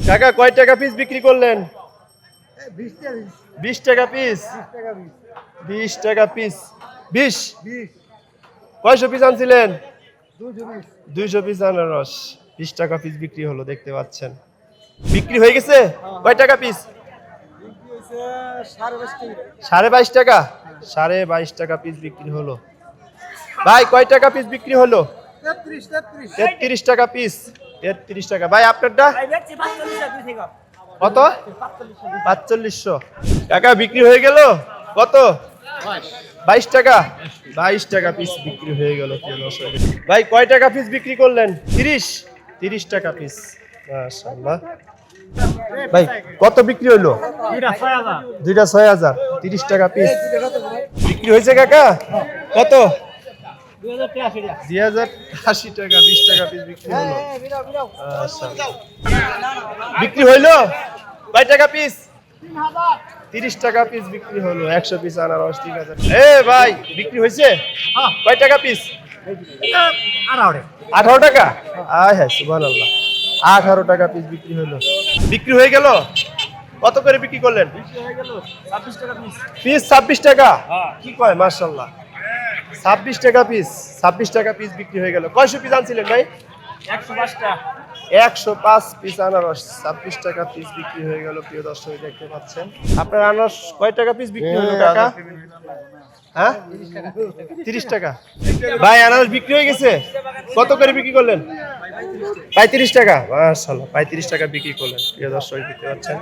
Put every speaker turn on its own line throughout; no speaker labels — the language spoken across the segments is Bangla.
কাকা কয় টাকা পিস বিক্রি করলেন? 20 টাকা পিস। 20 টাকা পিস। 20 কয়শো পিস আনছিলেন? 200 পিস আনারস 20 টাকা পিস বিক্রি হলো, দেখতে পাচ্ছেন। বিক্রি হয়ে গেছে? কয় টাকা পিস? 22.5 টাকা। 22.5 টাকা পিস বিক্রি হলো। ভাই কয় টাকা পিস বিক্রি হলো? 33 টাকা পিস। 33 টাকা। ভাই আপনারটা কত? 4500। টাকা বিক্রি হয়ে গেল কত? 22 টাকা। 22 টাকা পিস বিক্রি হয়ে গেল। ভাই কয় টাকা পিস বিক্রি করলেন? 30 টাকা পিস। মাশাআল্লাহ। ভাই কত বিক্রি হইলো? দুইটা 6000। 30 টাকা পিস বিক্রি হয়েছে কাকা। কত? 2080 টাকা। 20 টাকা পিস বিক্রি হলো। বিক্রি হইলো কয় টাকা পিস? 30 টাকা পিস বিক্রি হলো। 100 পিস আনারস 3000। ভাই বিক্রি হয়েছে? কয় টাকা পিস? 18 টাকা। হ্যাঁ সুবহানাল্লাহ। 18 টাকা পিস বিক্রি হলো। বিক্রি হয়ে গেল। কত করে বিক্রি করলেন? 26 টাকা পিস। 26 টাকা। কি কয় মাশাআল্লাহ। 26 টাকা পিস। 26 টাকা পিস বিক্রি হয়ে গেল। কয়শো পিস আনছিলেন ভাই? 105 পিস আনারস 26 টাকা পিস বিক্রি হয়ে গেল। প্রিয় দর্শক দেখতে পাচ্ছেন। আপনার আনারস কয় টাকা পিস বিক্রি হলো কাকা? হ্যাঁ 30 টাকা। ভাই আনারস বিক্রি হয়ে গেছে। কত করে বিক্রি করলেন? 35 টাকা। মাশাআল্লাহ 35 টাকা বিক্রি করলেন। প্রিয় দর্শক দেখতে পাচ্ছেন।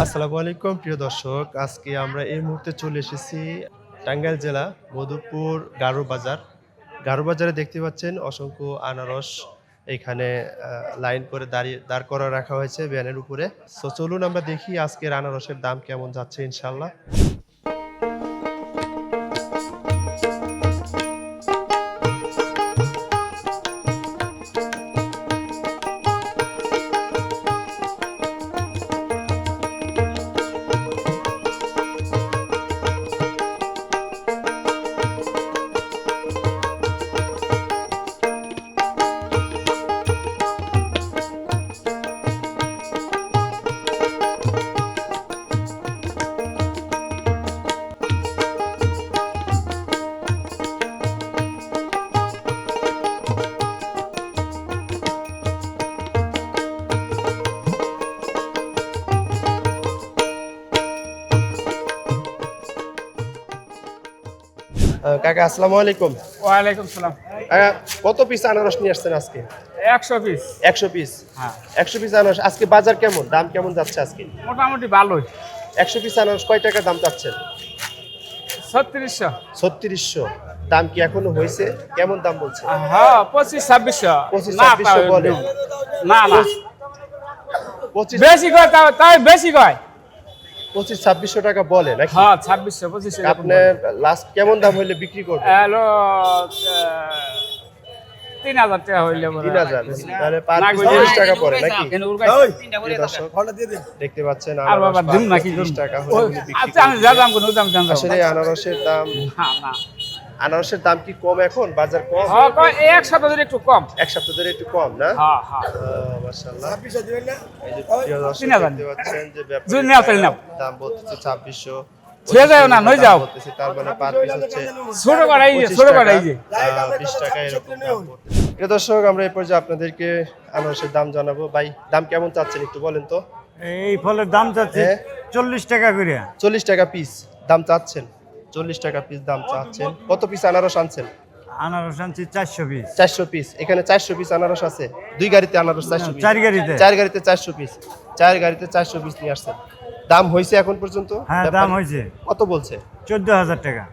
আসসালামু আলাইকুম প্রিয় দর্শক, আজকে আমরা এই মুহূর্তে চলে এসেছি টাঙ্গাইল জেলা মধুপুর গারো বাজার। গারো বাজারে দেখতে পাচ্ছেন অসংখ্য আনারস এখানে লাইন করে দাঁড় করা রাখা হয়েছে ভ্যানের উপরে। সো চলুন আমরা দেখি আজকের আনারসের দাম কেমন যাচ্ছে ইনশাল্লাহ। কাকা আসসালামু আলাইকুম।
ওয়ালাইকুম সালাম।
কত পিস আনারস নিয়ে আসছেন আজকে?
100 পিস।
100 পিস।
হ্যাঁ
100 পিস আনারস। আজকে বাজার কেমন, দাম কেমন যাচ্ছে আজকে?
মোটামুটি ভালোই।
100 পিস আনারস কয় টাকা দাম চাচ্ছেন?
3600।
3600। দাম কি এখনো হয়েছে? কেমন দাম বলছে?
হ্যাঁ 25-2600।
25-2600 বলে।
না
25
বেশি কয়, তাই বেশি কয়।
25-2600 টাকা বলে নাকি?
হ্যাঁ 2600-2500।
আপনি লাস্ট কেমন দাম হইলে বিক্রি করবেন?
হ্যালো 3000 টাকা হইলে বলে।
3000। তাহলে পার পিস 30 টাকা পড়ে নাকি? দর্শক দেখতে পাচ্ছেন
আর বাবা
আনারস
দিন নাকি
30 টাকা হলে উনি বিক্রি
আচ্ছা আমি যা দাম কোন দাম জান।
আসলে আনারসের দাম,
না
আনারসের দাম কি কম এখন? বাজার কম?
হ্যাঁ কয় এক সপ্তাহ ধরে একটু কম।
এক সপ্তাহ ধরে একটু কম না?
হ্যাঁ হ্যাঁ
মাশাআল্লাহ। এই যে প্রিয় দর্শক
3000
দেখতে পাচ্ছেন যে
দুই নাও তাই নাও।
দাম বলতেছে 2600।
ছেড়ে যাও না, নই যাও।
বলতেছে তার মানে পার পিস হচ্ছে
ছোট কড়াই যে,
25
ছোট
টাকা,
কড়াই যে
20 টাকা এরকম দাম পড়তেছে। প্রিয় দর্শক আমরা এই পর্যায়ে আপনাদেরকে আনারসের দাম জানাবো। ভাই দাম কেমন চাচ্ছেন একটু বলেন তো?
এই ফলের দাম চাচ্ছে
হ্যাঁ।
40 টাকা করে।
40 টাকা পিস দাম চাচ্ছেন। 40 টাকা পিস দাম চাচ্ছেন। কত পিস আনারস আনছেন?
আনারস আনছি 400 পিস।
400 পিস। এখানে 400 পিস আনারস আছে। 2 গাড়িতে আনারস 400 পিস।
4 গাড়িতে।
4 গাড়িতে 400 পিস। 4 গাড়িতে 400 পিস নিয়ে আসছেন। দাম হয়েছে এখন পর্যন্ত?
হ্যাঁ দাম হয়েছে
কত বলছে?
14,000 টাকা।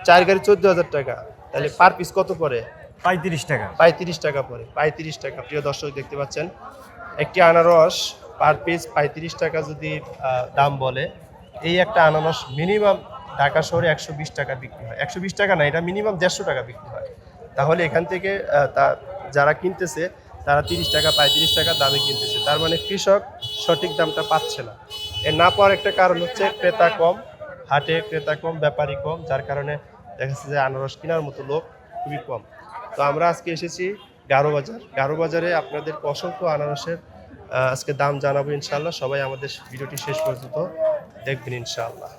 4 গাড়ি 14,000 টাকা। তাহলে পার পিস কত পড়ে?
35 টাকা।
35 টাকা পড়ে। 35 টাকা। প্রিয় দর্শক দেখতে পাচ্ছেন একটি আনারস পার পিস 35 টাকা যদি দাম বলে, এই একটা আনারস মিনিমাম ঢাকা শহরে 120 টাকা বিক্রি হয়। 120 টাকা না, এটা মিনিমাম 150 টাকা বিক্রি হয়। তাহলে এখান থেকে যারা কিনতেছে তারা 30 টাকা 35 টাকা দামে কিনতেছে। তার মানে কৃষক সঠিক দামটা পাচ্ছে না। এর না পাওয়ার একটা কারণ হচ্ছে ক্রেতা কম, হাটে ক্রেতা কম, ব্যাপারী কম, যার কারণে দেখা যাচ্ছে যে আনারস কেনার মতো লোক খুবই কম। তো আমরা আজকে এসেছি গারো বাজার। গারো বাজারে আপনাদেরকে অসংখ্য আনারসের আজকে দাম জানাবো ইনশাআল্লাহ। সবাই আমাদের ভিডিওটি শেষ পর্যন্ত দেখবেন ইনশাআল্লাহ।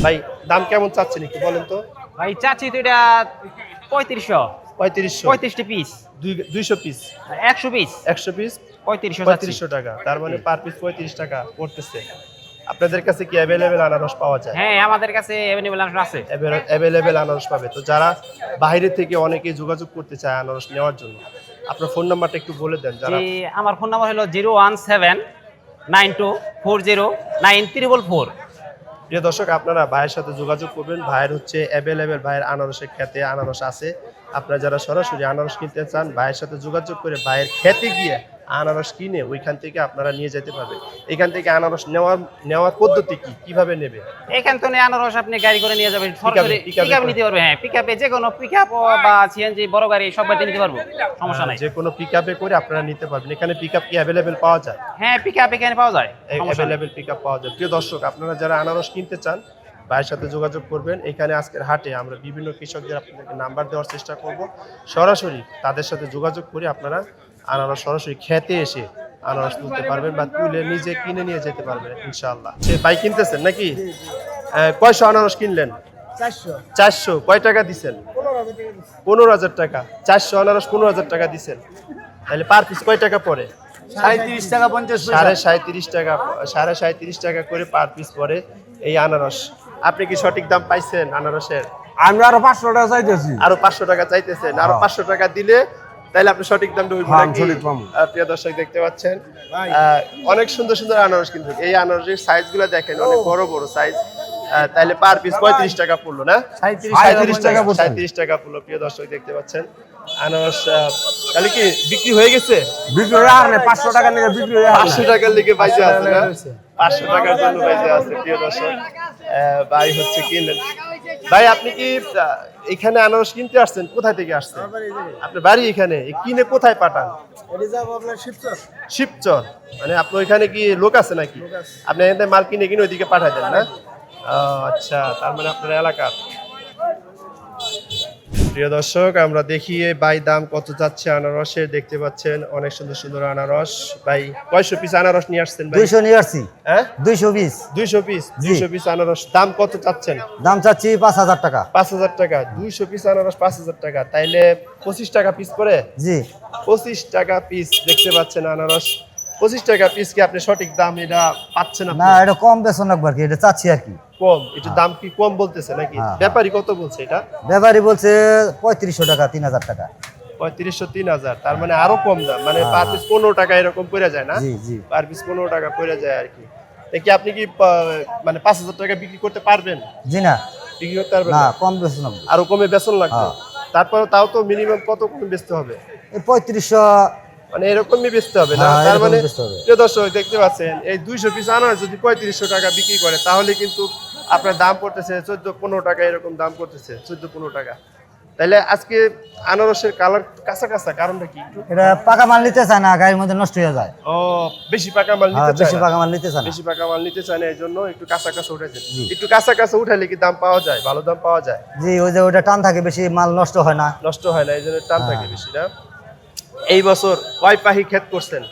ভাই দাম কেমন চাচ্ছেন একটু বলেন তো?
ভাই চাচ্ছি তো এটা 3500
3500
35টা পিস
200 পিস
100 পিস
100 পিস
3500 চাচ্ছি
3500 টাকা, তার মানে পার পিস 35 টাকা পড়তেছে। আপনাদের কাছে কি অ্যাভেলেবেল আনারস পাওয়া যায়?
হ্যাঁ আমাদের কাছে अवेलेबल আছে।
অ্যাভেলেবেল আনারস পাবে। তো যারা বাইরে থেকে অনেকে যোগাযোগ করতে চায় আনারস নেওয়ার জন্য, আপনার ফোন নাম্বারটা একটু বলে দেন। যারা
জি আমার ফোন নাম্বার হলো 01792409344।
প্রিয় দর্শক, আপনারা ভাইয়ের সাথে যোগাযোগ করবেন। ভাইয়ের হচ্ছে অ্যাভেলেবেল, ভাইয়ের আনারসের খেতে আনারস আছে। আপনারা যারা সরাসরি আনারস কিনতে চান, ভাইয়ের সাথে যোগাযোগ করে ভাইয়ের খেতে গিয়ে আনারস কিনে ওইখান থেকে আপনারা নিয়ে যেতে পারবেন। এখান থেকে আনারস নেওয়ার পদ্ধতি কি, কিভাবে নেবে?
এখান থেকে আনারস আপনি গাড়ি করে নিয়ে যাবেন, সরাসরি
পিকআপে
পিকআপ নিতে পারবে। হ্যাঁ পিকআপে যে কোনো পিকআপ বা সিএনজি বড় গাড়ি সব গাড়ি নিতে পারবো, সমস্যা নাই।
যে কোনো পিকআপে করে আপনারা নিতে পারবেন। এখানে পিকআপ কি অ্যাভেলেবেল পাওয়া যায়?
হ্যাঁ পিকআপ এখানে পাওয়া যায়, সমস্যা নাই।
অ্যাভেলেবেল পিকআপ পাওয়া যায়। প্রিয় দর্শক, আপনারা যারা আনারস কিনতে চান ভাইয়ের সাথে যোগাযোগ করবেন। এখানে আজকের হাটে আমরা বিভিন্ন কৃষকদের আপনাদেরকে নাম্বার দেওয়ার চেষ্টা করব। সরাসরি তাদের সাথে যোগাযোগ করে আপনারা আনারস সরাসরি খেতে এসে আনারস তুলতে পারবেন বা তুলে নিজে কিনে নিয়ে যেতে পারবেন ইনশাআল্লাহ। সে ভাই কিনতেছেন নাকি? কয়শো আনারস কিনলেন? 400। কয় টাকা দিচ্ছেন? 15,000 টাকা। 400 আনারস 15,000 টাকা দিচ্ছেন, তাহলে পার পিস কয় টাকা পড়ে?
37 টাকা 50
37.5 টাকা, 37.5 টাকা করে পার পিস পড়ে এই আনারস। আপনি কি সঠিক দাম পাইছেন আনারসের?
আমি আরো 500 টাকা চাইতেছি।
আরো 500 টাকা চাইতেছেন। আরো 500 টাকা দিলে তাহলে আপনি সঠিক দামটা হইব নাকি? প্রিয় দর্শক দেখতে পাচ্ছেন অনেক সুন্দর সুন্দর আনারস, কিন্তু এই আনারসের সাইজগুলো দেখেন অনেক বড় বড় সাইজ। তাহলে পার পিস 35 টাকা পড়লো না? 37 টাকা 37 টাকা পড়লো। প্রিয় দর্শক দেখতে পাচ্ছেন আনারস তাহলে কি বিক্রি হয়ে গেছে?
বিক্রি আর না 500 টাকা নিয়ে বিক্রি
500 টাকার লিগে বাইজে আছে না? 500 টাকার জন্য বাইজে আছে। প্রিয় দর্শক ভাই হচ্ছে কিনলেন। ভাই আপনি কি এখানে আনারস কিনতে আসছেন? কোথায় থেকে আসছেন? আপনার বাড়ি এখানে? কিনে কোথায় পাঠান? শিবচর। মানে আপনার ওইখানে কি লোক আছে নাকি? আপনি এখানে মাল কিনে কিনে ওইদিকে পাঠাই দেন না? আচ্ছা, তার মানে আপনার এলাকার। প্রিয় দর্শক আমরা দেখি ভাই দাম কত যাচ্ছে আনারসের। দেখতে পাচ্ছেন অনেক সুন্দর সুন্দর আনারস। ভাই কয়শো পিস আনারস নিয়ে আসছেন? ভাই
200 নিয়ে আসছি।
হ্যাঁ
200 পিস।
200 পিস 200 পিস আনারস। দাম কত চাচ্ছেন?
দাম চাচ্ছি 5000 টাকা।
5000 টাকা। 200 পিস আনারস 5000 টাকা, তাইলে 25 টাকা পিস করে?
জি
25 টাকা পিস। দেখতে পাচ্ছেন আনারস 25 টাকা পিস। কি আপনি সঠিক দাম এটা পাচ্ছেন?
না এটা কম বেচন রাখবো আর কি, এটা চাচ্ছি আর কি।
কম? একটু দাম কি কম বলতেছে নাকি? ব্যাপারী কত বলছে এটা?
ব্যাপারী বলছে 3500 টাকা 3000 টাকা।
3500 3000, তার মানে আরো কম দাম। মানে পার পিস 15 টাকা এরকম পড়ে যায় না?
জি জি
পার পিস 15 টাকা পড়ে যায় আর কি। দেখি আপনি কি মানে 5000 টাকা বিক্রি করতে পারবেন?
জি না
বিক্রি করতে পারবেন
না,
না?
কম বেচন রাখবো।
আরো কমে বেচন লাগবে। তারপরে তাও তো মিনিমাম কত কমে বেচতে হবে?
এই 3500
মানে এরকমই বেচতে হবে না?
হ্যাঁ,
তার মানে
এরকমই বেচতে হবে।
প্রিয় দর্শক দেখতে পাচ্ছেন এই 200 পিস আনারস যদি 3500 টাকা বিক্রি করে তাহলে কিন্তু আপনার দাম পড়তেছে 14-15 টাকা, এরকম দাম করতেছে 14-15 টাকা। তাহলে আজকে আনারসের কালার কাঁচা কাঁচা, কারণটা কি?
এটা পাকা মাল নিতে চায় না, গাড়ির মধ্যে নষ্ট হয়ে যায়।
ও বেশি পাকা মাল নিতে চায়
বেশি
না?
পাকা মাল নিতে চায় না।
বেশি পাকা মাল নিতে চায় না, এই জন্য একটু কাঁচা কাঁচা উঠেছে। একটু কাঁচা কাঁচা উঠালে কি দাম পাওয়া যায়? ভালো দাম পাওয়া যায়?
জি ওই যে ওইটা টান থাকে বেশি, মাল নষ্ট হয় না।
নষ্ট হয় না, এই জন্য টান থাকে বেশি না? এই বছর কয় পাহি ক্ষেত করছেন?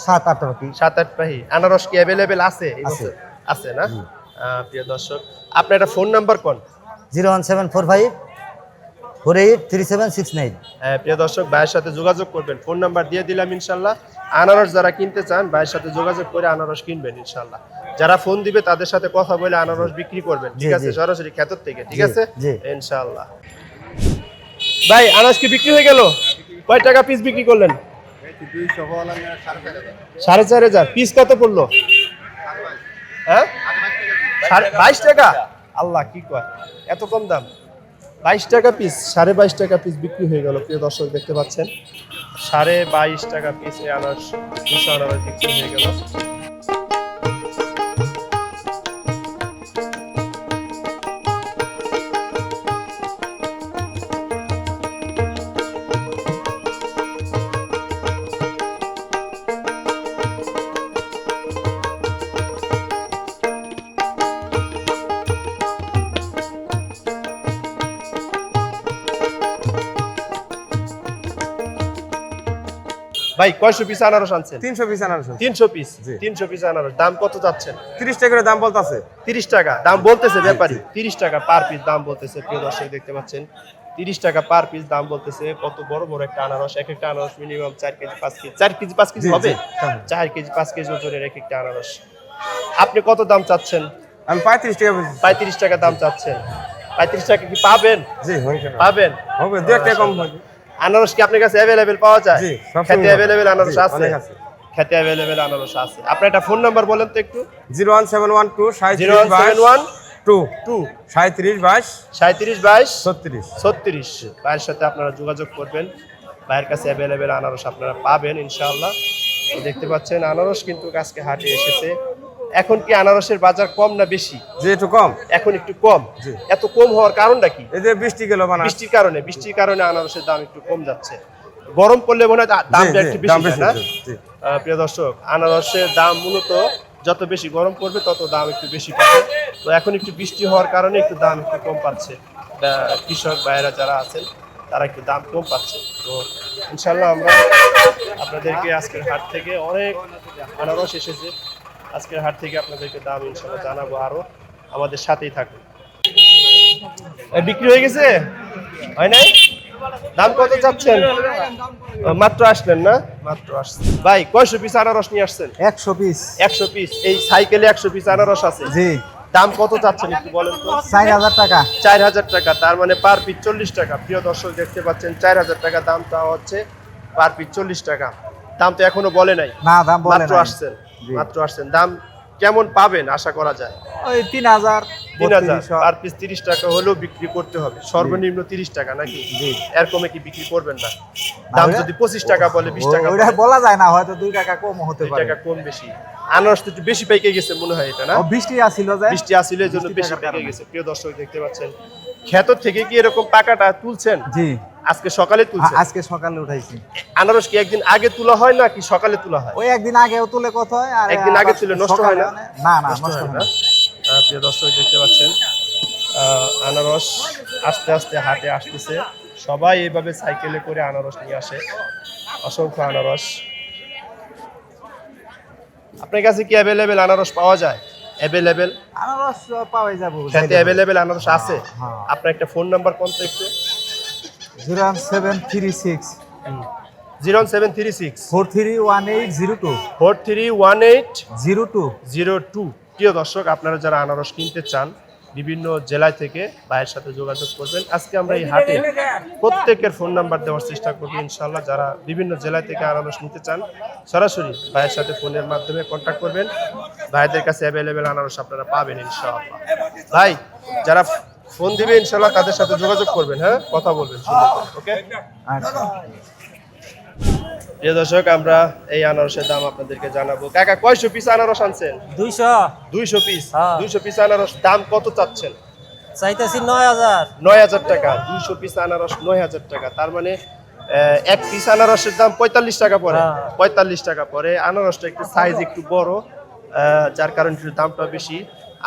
7-8 পাখি।
7-8 পাহি। আনারস কি অ্যাভেলেবেল আছে এই
আছে।
বছর? আছে না? প্রিয় দর্শক আপনার একটা ফোন নাম্বার কোন?
01745 483769।
প্রিয় দর্শক ভাইয়ের সাথে যোগাযোগ করবেন। ফোন নাম্বার দিয়ে দিলাম ইনশাল্লাহ। আনারস যারা কিনতে চান ভাইয়ের সাথে যোগাযোগ করে আনারস কিনবেন ইনশাল্লাহ। যারা ফোন দিবে তাদের সাথে কথা বলে আনারস বিক্রি করবেন, ঠিক আছে? সরাসরি ক্ষেত থেকে, ঠিক আছে ইনশাল্লাহ। ভাই আনারস কি বিক্রি হয়ে গেল? কয় টাকা পিস বিক্রি করলেন? 4500 পিস। কত পড়লো? হ্যাঁ 22 টাকা। আল্লাহ কি কয়, এত কম দাম? 22 টাকা পিস, 22.5 টাকা পিস বিক্রি হয়ে গেল। প্রিয় দর্শক দেখতে পাচ্ছেন 22.5 টাকা পিস এই আনারস, 200 আনারস বিক্রি হয়ে গেল। ভাই কয়শো পিস আনারস আনছেন?
300 পিস আনারস
300 পিস।
জি।
300 পিস আনারস দাম কত যাচ্ছেন?
30 টাকা করে দাম বলতাছে।
30 টাকা দাম বলতেছে ব্যাপারী। 30 টাকা পার পিস দাম বলতেছে। প্রিয় দর্শক দেখতে পাচ্ছেন 30 টাকা পার পিস দাম বলতেছে। কত বড় বড় একটা আনারস, এক একটা আনারস minimum 4 KG 5 KG 4 KG 5 KG
জি,
হবে।
জি, হ্যাঁ।
4 কেজি 5 কেজি ওজনের এক একটা আনারস। আপনি কত দাম চাচ্ছেন?
আমি 35 টাকা বলছি।
35 টাকা দাম চাচ্ছেন। 35 টাকা কি পাবেন?
জি হইছে না।
পাবেন।
হবে 2 টাকা কম হবে।
আনারস কি আপনার কাছে অ্যাভেলেবেল পাওয়া যায়?
জি, সবসময়
খেতে
পাওয়া
অ্যাভেলেবেল
যায়।
আনারস
জি,
আছে?
অনেক আছে।
খেতে অ্যাভেলেবেল আনারস আছে। আপনার একটা ফোন নাম্বার বলেন তো একটু।
01712
0171
2
2
37 22
37 22
36।
36 ভাইয়ের সাথে আপনারা যোগাযোগ করবেন। ভাইয়ের কাছে অ্যাভেলেবেল আনারস আপনারা পাবেন ইনশাআল্লাহ। তো দেখতে পাচ্ছেন আনারস কিন্তু আজকে হাটে এসেছে। এখন কি আনারসের বাজার কম না বেশি?
যে একটু কম।
এখন একটু কম।
জি।
এত কম হওয়ার কারণটা কি?
এই যে বৃষ্টি গেল বানা।
বৃষ্টির কারণে আনারসের দাম একটু কম যাচ্ছে। গরম পড়লে মনে হয় দামটা একটু বেশি হয় না?
জি।
প্রিয় দর্শক আনারসের দাম মূলত যত বেশি গরম পড়বে তত দাম একটু বেশি পাবে। তো এখন একটু বৃষ্টি হওয়ার কারণে একটু দাম একটু কম পাচ্ছে। কৃষক ভাইয়েরা যারা আছেন তারা একটু দাম কম পাচ্ছে। তো ইনশাল্লাহ আমরা আপনাদেরকে আজকের হাট থেকে অনেক আনারস এসেছে। আজকের হাট থেকে আপনাদেরকে দাম ইনশাল্লাহ জানাবো, আরো আমাদের সাথেই থাকুন। বিক্রি হয়ে গেছে? হয় নাই? দাম কত চাচ্ছেন? মাত্র আসলেন না? মাত্র আসছেন। ভাই কয়শো পিস আনারস নিয়ে আসছেন?
100 পিস।
100 পিস। এই সাইকেলে 100 পিস আনারস আছে।
জি।
দাম কত চাচ্ছেন একটু বলেন তো?
4000 টাকা।
4000 টাকা, তার মানে পার পিস 40 টাকা। প্রিয় দর্শক দেখতে পাচ্ছেন 4000 টাকা দাম চাওয়া হচ্ছে, পার পিস 40 টাকা। দাম তো এখনো বলে নাই।
না দাম বলে
মাত্র
নাই।
আসছেন।
জি।
মাত্র আসছেন। দাম কেমন পাবেন আশা করা যায়?
ওই 3000
3000 পার পিস 30 টাকা হলেও বিক্রি করতে হবে, সর্বনিম্ন 30 টাকা নাকি?
জি।
এর কমে কি বিক্রি করবেন না? দাম যদি 25 টাকা বলে 20 টাকা
ওইটা
বলে,
বলা যায় না, হয়তো 2 টাকা কম হতে
2
পারে।
টাকা কম বেশি। আনারস তো একটু বেশি পাইকে গেছে মনে হয় এটা না?
ও বৃষ্টি আসিল যে।
বৃষ্টি আসলে এর জন্য
20
বেশি
টাকার
পেকে
কারণে।
গেছে। প্রিয় দর্শক দেখতে পাচ্ছেন ক্ষেত থেকে কি এরকম পাকাটা তুলছেন?
জি।
আজকে সকালে তুলছেন?
আজকে সকালে উঠাইছি।
আনারস কি একদিন আগে তোলা হয় না কি সকালে তোলা হয়?
ওই একদিন আগেও তুলে কত হয়, আর
একদিন আগে তুলে নষ্ট হয় না?
না না
নষ্ট
নষ্ট
হয়
হয়
না।
না।
প্রিয় দর্শক দেখতে পাচ্ছেন আনারস আস্তে আস্তে হাটে আসতেছে। সবাই এইভাবে সাইকেলে করে আনারস নিয়ে আসে। অসংখ্য আনারস। আপনার কাছে কি অ্যাভেলেবেল আনারস পাওয়া যায়? অ্যাভেলেবেল
আনারস পাওয়াই যাবো।
খেতে অ্যাভেলেবেল আনারস আছে?
হ্যাঁ।
আপনার একটা ফোন নাম্বার কোন তো একটু?
0736
0736
431802
4318
02।
02। প্রিয় দর্শক আপনারা যারা আনারস কিনতে চান বিভিন্ন জেলা থেকে ভাইয়ের সাথে যোগাযোগ করবেন। আজকে আমরা এই হাটে প্রত্যেকের ফোন নাম্বার দেওয়ার চেষ্টা করব ইনশাআল্লাহ। যারা বিভিন্ন জেলা থেকে আনারস নিতে চান সরাসরি ভাইয়ের সাথে ফোনের মাধ্যমে কন্ট্যাক্ট করবেন। ভাইদের কাছে অ্যাভেলেবেল আনারস আপনারা পাবেন ইনশাআল্লাহ। ভাই যারা ফোন দিবে ইনশাআল্লাহ তাদের সাথে যোগাযোগ করবেন, হ্যাঁ কথা বলবেন সুন্দর করে, ওকে?
আচ্ছা।
প্রিয় দর্শক আমরা এই আনারসের দাম আপনাদেরকে জানাবো। কাকা কয়শো পিস আনারস আনছেন?
200
200 পিস।
হ্যাঁ।
200 পিস আনারস দাম কত চাচ্ছেন?
চাইতেছি 9000।
9000 টাকা। 200 পিস আনারস 9000 টাকা, তার মানে এক পিস আনারসের দাম 45 টাকা পড়ে।
হ্যাঁ।
45 টাকা পড়ে। আনারসটা একটু সাইজ একটু বড়, যার কারণে একটু দামটা বেশি।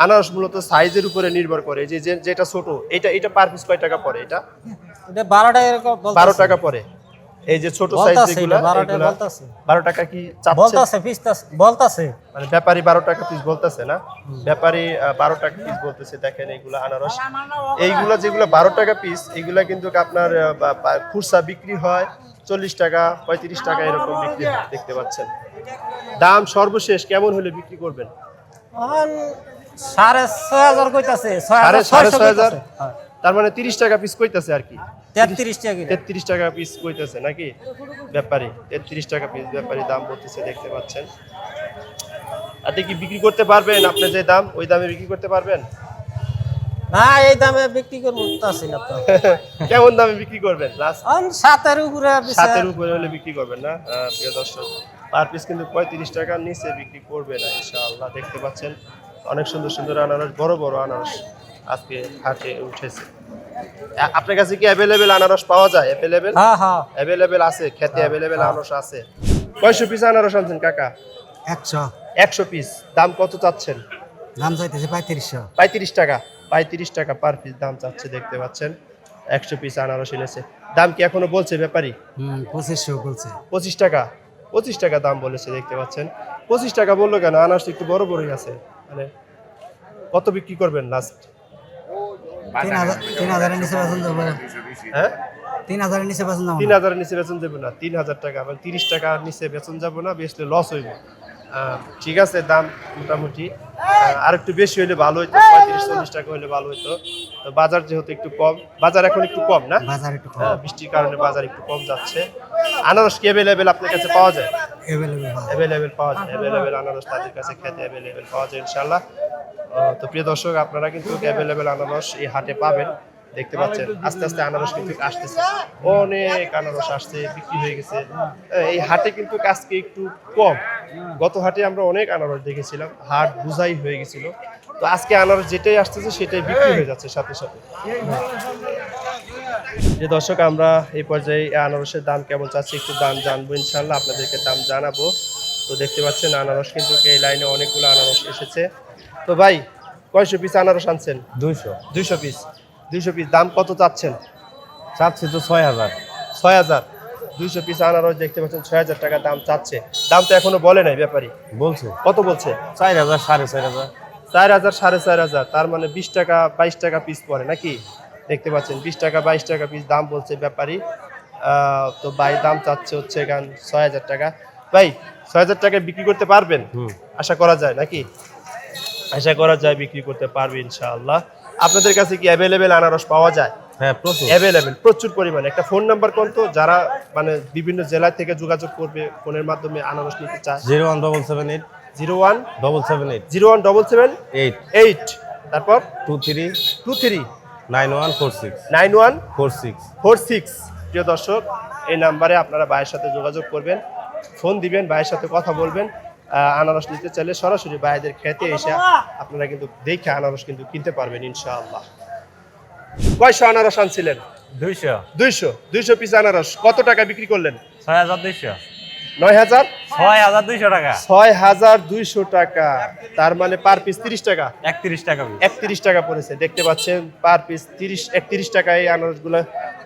আনারস মূলত সাইজের উপরে নির্ভর করে। যেটা ছোট এটা পার পিস কয় টাকা পড়ে? এটা
এটা 12 টাকা এরকম
12 টাকা পড়ে। এই যে ছোট সাইজ
বলতাছে,
যেগুলো,
এটা 12 টাকা
এগুলা
বলতাছে।
12 টাকা কি চাচ্ছে?
বলতাছে পিসতাছে বলতাছে।
মানে ব্যাপারী 12 টাকা পিস বলতেছে না? ব্যাপারী 12 টাকা পিস বলতেছে। দেখেন এইগুলো আনারস, এইগুলো যেগুলো 12 টাকা পিস, এগুলা কিন্তু আপনার খুচরা বিক্রি হয় 40 টাকা 35 টাকা এরকম বিক্রি হয়। দেখতে পাচ্ছেন দাম সর্বশেষ কেমন হলে বিক্রি করবেন?
এখন 6500 কইতাছে,
6,500
6600
তার মানে 30 টাকা পিস কইতাছে আর কি।
33 টাকা কিলো।
33 টাকা পিস কইতাছে নাকি ব্যাপারী? 33 টাকা পিস ব্যাপারী দাম বলতেছে, দেখতে পাচ্ছেন। আপনি কি বিক্রি করতে পারবেন? আপনি যে দাম ওই দামে বিক্রি করতে পারবেন?
না এই দামে বিক্রি করব তাছি না তো।
কেমন দামে বিক্রি করবেন? লাস্ট
এখন 7 এর উপরে
7 এর উপরে হলে বিক্রি করবেন না? প্রিয় দর্শক পার পিস কিন্তু 35 টাকার নিচে বিক্রি করবে না ইনশাআল্লাহ। দেখতে পাচ্ছেন অনেক সুন্দর সুন্দর আনারস, বড় বড় আনারস আজকে হাটে উঠেছে। আপনার কাছে কি অ্যাভেলেবেল আনারস পাওয়া যায়? অ্যাভেলেবেল?
হ্যাঁ হ্যাঁ
অ্যাভেলেবেল আছে, খেতে অ্যাভেলেবেল আনারস আছে। কয়শো পিস আনারস আনছেন কাকা?
100
100 পিস। দাম কত চাচ্ছেন?
দাম চাইতেছে 3500।
35 টাকা। 35 টাকা পার পিস দাম চাচ্ছে। দেখতে পাচ্ছেন 100 পিস আনারস এনেছে। দাম কি এখনো বলছে ব্যাপারী?
2500 বলছে।
25 টাকা। 25 টাকা দাম বলেছে, দেখতে পাচ্ছেন। 25 টাকা বললো কেন? আনারস একটু বড় বড়ই আছে, মানে কত বিক্রি করবেন লাস্ট?
3,000 নিচে বেতন দেবো।
হ্যাঁ,
3,000 নিচে বেতন দেবো।
3,000 নিচে বেতন দেবো না, 3,000 টাকা, মানে 30 টাকার নিচে বেতন যাবো না, বেচলে লস হইব। ঠিক আছে, দাম মোটামুটি আর একটু বেশি হইলে ভালো হইতো, 35-40 টাকা হইলে ভালো হইতো। তো বাজার যেহেতু একটু কম, বাজার এখন একটু কম না,
বাজার একটু কম।
বৃষ্টির কারণে বাজার একটু কম যাচ্ছে। আনারস কি অ্যাভেলেবেল আপনার কাছে পাওয়া যায়?
অ্যাভেলেবেল হয়।
অ্যাভেলেবেল পাওয়া যায়, অ্যাভেলেবেল আনারস তাদের কাছে খেতে অ্যাভেলেবেল পাওয়া যায় ইনশাল্লাহ। তো প্রিয় দর্শক, আপনারা কিন্তু অ্যাভেলেবেল আনারস এই হাটে পাবেন, দেখতে পাচ্ছেন। আস্তে আস্তে আনারস কিন্তু আসতেছে, অনেক আনারস আসছে, বিক্রি হয়ে গেছে। এই হাটে কিন্তু আজকে একটু কম, গত হাটে আমরা অনেক আনারস দেখেছিলাম, হাট বুঝাই হয়ে গেছিল। তো আজকে আনারস যেটাই আসতেছে সেটাই বিক্রি হয়ে যাচ্ছে সাথে সাথে। যে দর্শক, আমরা এই পর্যায়ে আনারসের দাম কেমন চাচ্ছি একটু দাম জানবো ইনশাল্লাহ, আপনাদেরকে দাম জানাবো। তো দেখতে পাচ্ছেন আনারস কিন্তু এই লাইনে অনেকগুলো আনারস এসেছে। তো ভাই, কয়শো পিস আনারস আনছেন?
200
200 পিস। 200 পিস দাম কত চাচ্ছেন?
চাচ্ছি তো 6,000।
6,000। 200 পিস আনারস দেখতে পাচ্ছেন, 6,000 টাকা দাম চাচ্ছে। দাম তো এখনো বলে নাই ব্যাপারী,
বলছে
কত বলছে?
4,000 4,500।
4,000 4,500, তার মানে 20 টাকা 22 টাকা পিস পড়ে নাকি? দেখতে পাচ্ছেন 20 টাকা 22 টাকা পিস দাম বলছে ব্যাপারী। তো ভাই দাম চাচ্ছে হচ্ছে এখান 6,000 টাকা। ভাই 6,000 টাকায় বিক্রি করতে পারবেন? আশা করা যায় নাকি? আশা করা যায় বিক্রি করতে পারবে ইনশাআল্লাহ। আপনাদের কাছে কি অ্যাভেলেবেল আনারস পাওয়া যায়?
হ্যাঁ, প্রচুর।
অ্যাভেলেবেল, প্রচুর পরিমাণে। একটা ফোন নাম্বার কোন তো, যারা মানে বিভিন্ন জেলা থেকে যোগাযোগ করবে, ফোনের মাধ্যমে আনারস নিতে চায়?
01778
01
778
0177
8
8, তারপর
23
23
9146
91
46।
46। প্রিয় দর্শক, এই নাম্বারে আপনারা ভাইয়ের সাথে যোগাযোগ করবেন, ফোন দিবেন, ভাইয়ের সাথে কথা বলবেন। আনারস নিতে চাইলে সরাসরি ভাইদের খেতে এসে আপনারা কিন্তু দেখে আনারস কিন্তু কিনতে পারবেন ইনশাআল্লাহ। কয়শো আনারস আনছিলেন?
200
200 পিস আনারস কত টাকা বিক্রি করলেন?
6,200
9,000
6,200 টাকা।
6,200 টাকা, তার মানে পার পিস 30 টাকা,
31 টাকা।
31 টাকা পড়েছে। দেখতে পাচ্ছেন পার পিস 31 টাকায় এই আনারসগুলো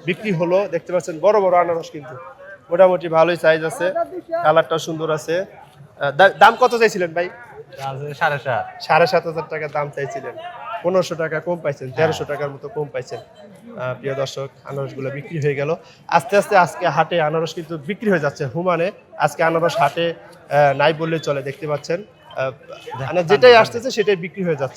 বিক্রি হলো। দেখতে পাচ্ছেন বড় বড় আনারস, কিন্তু মোটামুটি ভালোই সাইজ আছে, কালারটাও সুন্দর আছে। দাম কত চাইছিলেন ভাই?
7,500।
7,500 টাকা দাম চাইছিলেন, 1500 টাকা কম পাইছেন, 1300 টাকার মতো কম পাইছেন। প্রিয় দর্শক, আনারসগুলো বিক্রি হয়ে গেল। আস্তে আস্তে আজকে হাটে আনারস কিন্তু বিক্রি হয়ে যাচ্ছে হুমানে। আজকে আনারস হাটে নাই বললে চলে, দেখতে পাচ্ছেন। মানে যেটাই আসতেছে সেটাই বিক্রি হয়ে যাচ্ছে।